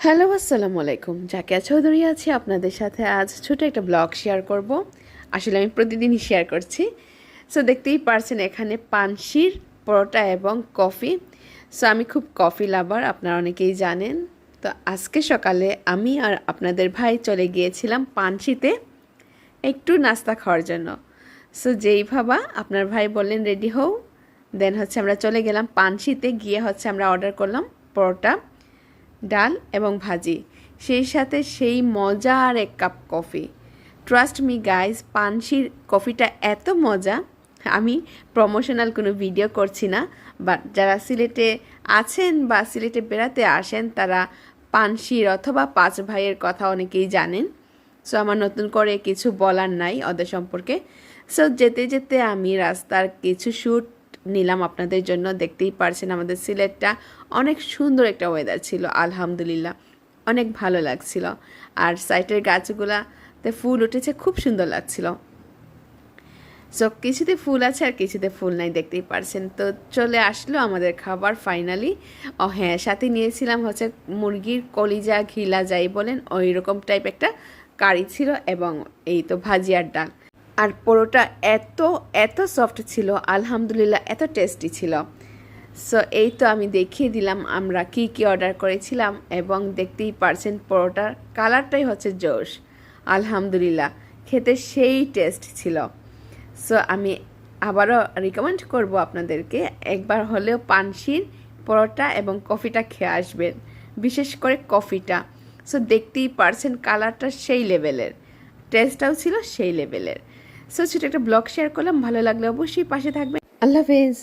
Hello, আসসালামু আলাইকুম। জাকিয়া চৌধুরী আছি আপনাদের সাথে। আজ ছোট একটা ব্লগ শেয়ার করব। আসলে আমি প্রতিদিনই শেয়ার করছি। সো দেখতেই পারছেন এখানে পানশির পরোটা এবং কফি। সো আমি খুব কফি লাভার, আপনারা অনেকেই জানেন। তো আজকে সকালে আমি আর আপনাদের ভাই চলে গিয়েছিলাম পানশিতে একটু নাস্তা খাওয়ার জন্য। সো যেই ভাবা আপনার ভাই বললেন রেডি হও, দেন আমরা চলে গেলাম পানশিতে। গিয়ে আমরা অর্ডার করলাম পরোটা, ডাল এবং ভাজি, সেই সাথে সেই মজার এক cup coffee. Trust me guys, পানশির কফিটা এত মজা। আমি প্রমোশনাল কোনো ভিডিও করছি না, বাট যারা সিলেটে আছেন বা সিলেটে বেড়াতে আসেন তারা পানশির অথবা পাঁচ ভাইয়ের কথা অনেকেই জানেন। সো আমার নতুন করে কিছু বলার নাই ওদের সম্পর্কে। সো যেতে যেতে আমি রাস্তার কিছু শ্যুট নিলাম আপনাদের জন্য। দেখতেই পারছেন আমাদের সিলেটটা অনেক সুন্দর একটা ওয়েদার ছিল, আলহামদুলিল্লাহ অনেক ভালো লাগছিল। আর সাইটের গাছগুলাতে ফুল উঠেছে, খুব সুন্দর লাগছিল। সো কিছুতে ফুল আছে আর কিছুতে ফুল নাই, দেখতেই পারছেন। তো চলে আসলো আমাদের খাবার ফাইনালি। ও হ্যাঁ, সাথে নিয়েছিলাম মুরগির কলিজা ঘিলা যাই বলেন ওই রকম টাইপ একটা কারি ছিল, এবং এই তো ভাজি আর ডাল। আর পরোটা এত এত সফট ছিল, আলহামদুলিল্লাহ এত টেস্টি ছিল। সো এই তো আমি দেখিয়ে দিলাম আমরা কি কি অর্ডার করেছিলাম, এবং দেখতেই পারছেন পরোটার কালারটাই জোশ। আলহামদুলিল্লাহ খেতে সেই টেস্ট ছিল। সো আমি আবারও রিকমেন্ড করব আপনাদেরকে একবার হলেও পানশির পরোটা এবং কফিটা খেয়ে আসবেন, বিশেষ করে কফিটা। সো দেখতেই পারছেন কালারটা সেই লেভেলের, টেস্টটাও ছিল সেই লেভেলের। সো ছোটো একটা ব্লগ শেয়ার করলাম, ভালো লাগলে অবশ্যই পাশে থাকবেন। আল্লাহ হাফেজ।